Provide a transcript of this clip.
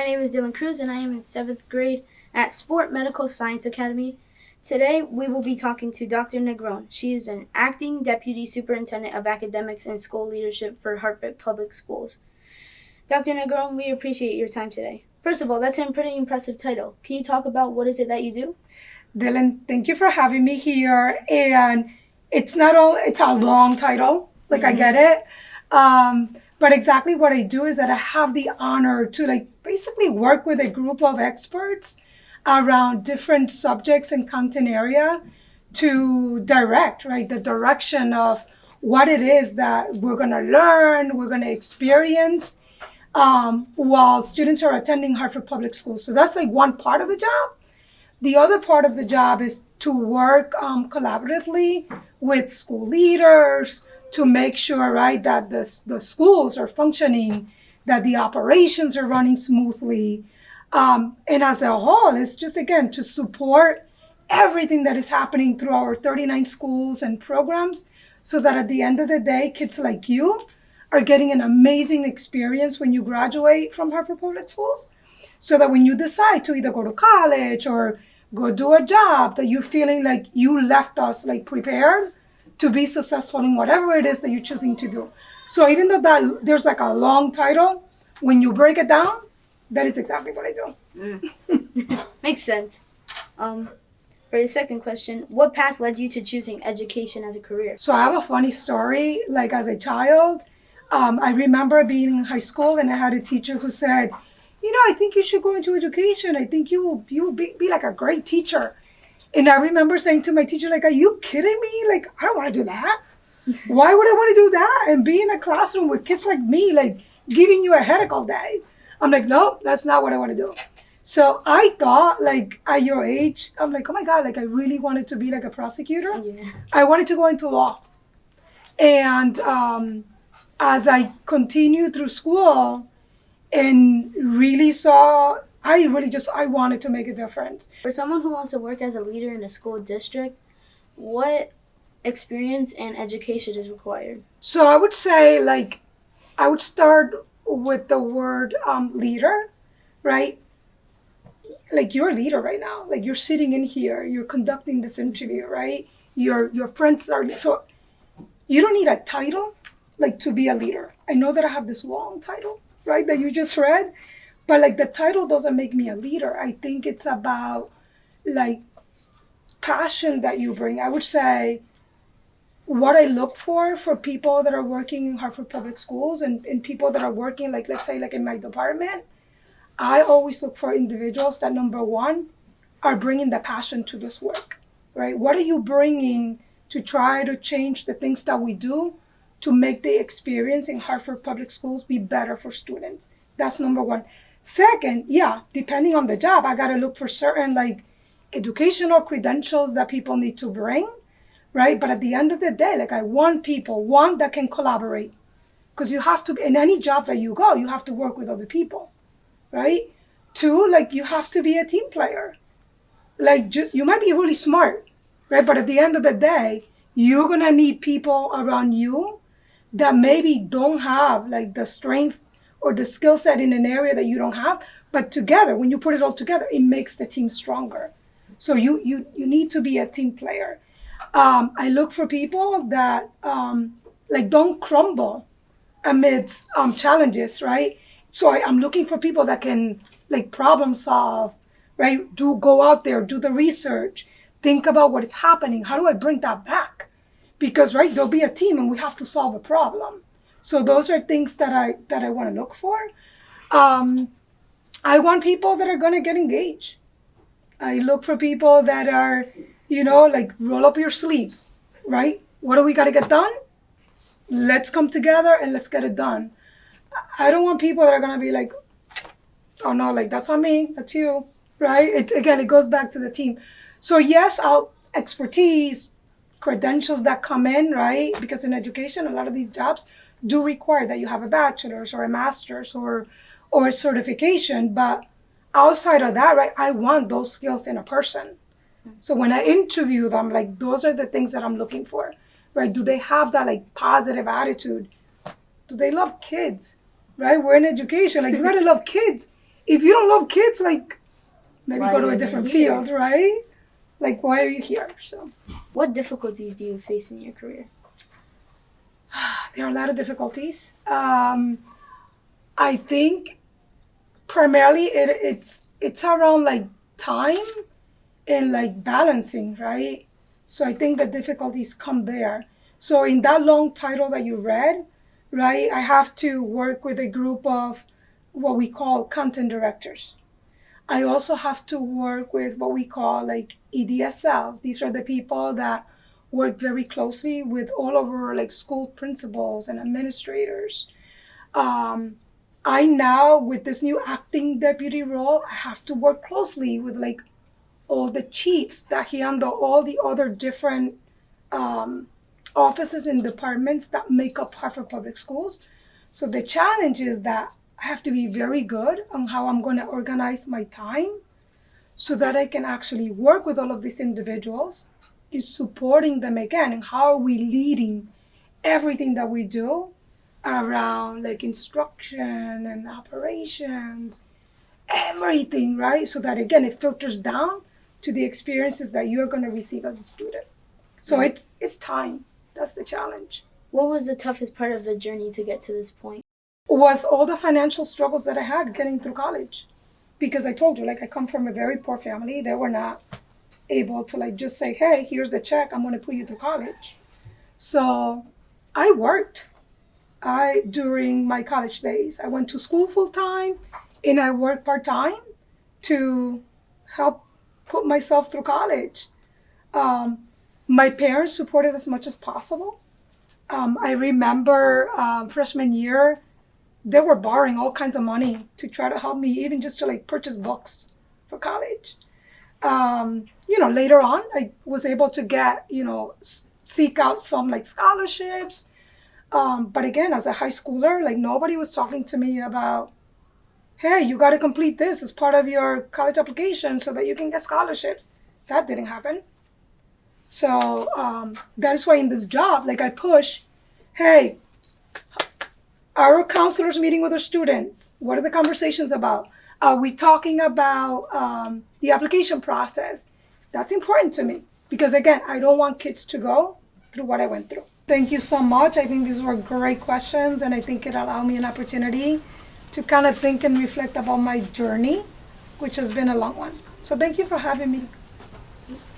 name is Dylan Cruz, and I am in 7th grade at Sport Medical Science Academy. Today, we will be talking to Dr. Negron. She is an acting deputy superintendent of academics and school leadership for Hartford Public Schools. Dr. Negron, we appreciate your time today. First of all, that's a pretty impressive title. Can you talk about what is it that you do? Dylan, thank you for having me here. And it's a long title, I get it. But exactly what I do is that I have the honor to basically work with a group of experts around different subjects and content area to direct, the direction of what it is that we're gonna learn, we're gonna experience while students are attending Hartford Public Schools. So that's one part of the job. The other part of the job is to work collaboratively with school leaders to make sure, that the schools are functioning, that the operations are running smoothly. And as a whole, it's just, again, to support everything that is happening through our 39 schools and programs so that at the end of the day, kids like you are getting an amazing experience when you graduate from Hartford Public Schools. So that when you decide to either go to college or go do a job, that you're feeling like you left us prepared to be successful in whatever it is that you're choosing to do. So even though that there's a long title, when you break it down, that is exactly what I do. Makes sense. For the second question, what path led you to choosing education as a career? So I have a funny story. As a child, I remember being in high school and I had a teacher who said, I think you should go into education. I think you will be a great teacher. And I remember saying to my teacher, are you kidding me? I don't want to do that. Why would I want to do that? And be in a classroom with kids like me, giving you a headache all day. I'm no, that's not what I want to do. So I thought, at your age, I'm oh my God, I really wanted to be a prosecutor. Yeah. I wanted to go into law. And as I continued through school and really saw, I wanted to make a difference. For someone who wants to work as a leader in a school district, what experience and education is required? So I would say, I would start with the word leader, right? You're a leader right now. You're sitting in here, you're conducting this interview, right? Your friends are, so you don't need a title, to be a leader. I know that I have this long title, right, that you just read, but the title doesn't make me a leader. I think it's about passion that you bring. I would say what I look for people that are working in Hartford Public Schools and people that are working, let's say, in my department, I always look for individuals that, number one, are bringing the passion to this work, right? What are you bringing to try to change the things that we do to make the experience in Hartford Public Schools be better for students? That's number one. Second, depending on the job, I got to look for certain educational credentials that people need to bring, right? But at the end of the day, I want people, one, that can collaborate. Because you have to, in any job that you go, you have to work with other people, right? Two, you have to be a team player. You might be really smart, right? But at the end of the day, you're going to need people around you that maybe don't have the strength or the skill set in an area that you don't have. But together, when you put it all together, it makes the team stronger. So you need to be a team player. I look for people that don't crumble amidst challenges, right? So I'm looking for people that can problem solve, right? Go out there, do the research, think about what is happening. How do I bring that back? Because there'll be a team and we have to solve a problem. So those are things that I want to look for. I want people that are going to get engaged. I look for people that are, roll up your sleeves, right? What do we got to get done? Let's come together and let's get it done. I don't want people that are going to be oh no, that's not me, that's you, right? It goes back to the team. So yes, expertise, credentials that come in, right? Because in education, a lot of these jobs do require that you have a bachelor's or a master's or a certification. But outside of that, right, I want those skills in a person. So when I interview them, those are the things that I'm looking for, right? Do they have that positive attitude? Do they love kids, right? We're in education, you gotta love kids. if you don't love kids, like maybe Why go to are a you different here? field, right? Like, why are you here? So What difficulties do you face in your career? there are a lot of difficulties. I think primarily it's around like time and like balancing, right? So I think the difficulties come there. So in that long title that you read, right, I have to work with a group of what we call content directors. I also have to work with what we call like EDSLs. These are the people that work very closely with all of our like school principals and administrators. Um, I now, with this new acting deputy role, I have to work closely with like all the chiefs that handle all the other different um, offices and departments that make up Hartford Public Schools. So the challenge is that I have to be very good on how I'm going to organize my time so that I can actually work with all of these individuals in supporting them again. And how are we leading everything that we do around like instruction and operations, everything, right? So that again, it filters down to the experiences that you're going to receive as a student. So Right. it's time. That's the challenge. What was the toughest part of the journey to get to this point? Was all the financial struggles that I had getting through college. Because I told you, like, I come from a very poor family. They were not able to, like, just say, hey, here's the check. I'm going to put you through college. So I worked during my college days. I went to school full time and I worked part time to help put myself through college. Um, my parents supported as much as possible. I remember freshman year, they were borrowing all kinds of money to try to help me, even just to like purchase books for college. Later on, I was able to get, seek out some like scholarships. But again, as a high schooler, like nobody was talking to me about, hey, you got to complete this as part of your college application so that you can get scholarships. That didn't happen. So that is why in this job, like I push, hey, our counselors meeting with our students. What are the conversations about? Are we talking about the application process? That's important to me because again, I don't want kids to go through what I went through. Thank you so much. I think these were great questions and I think it allowed me an opportunity to kind of think and reflect about my journey, which has been a long one. So thank you for having me.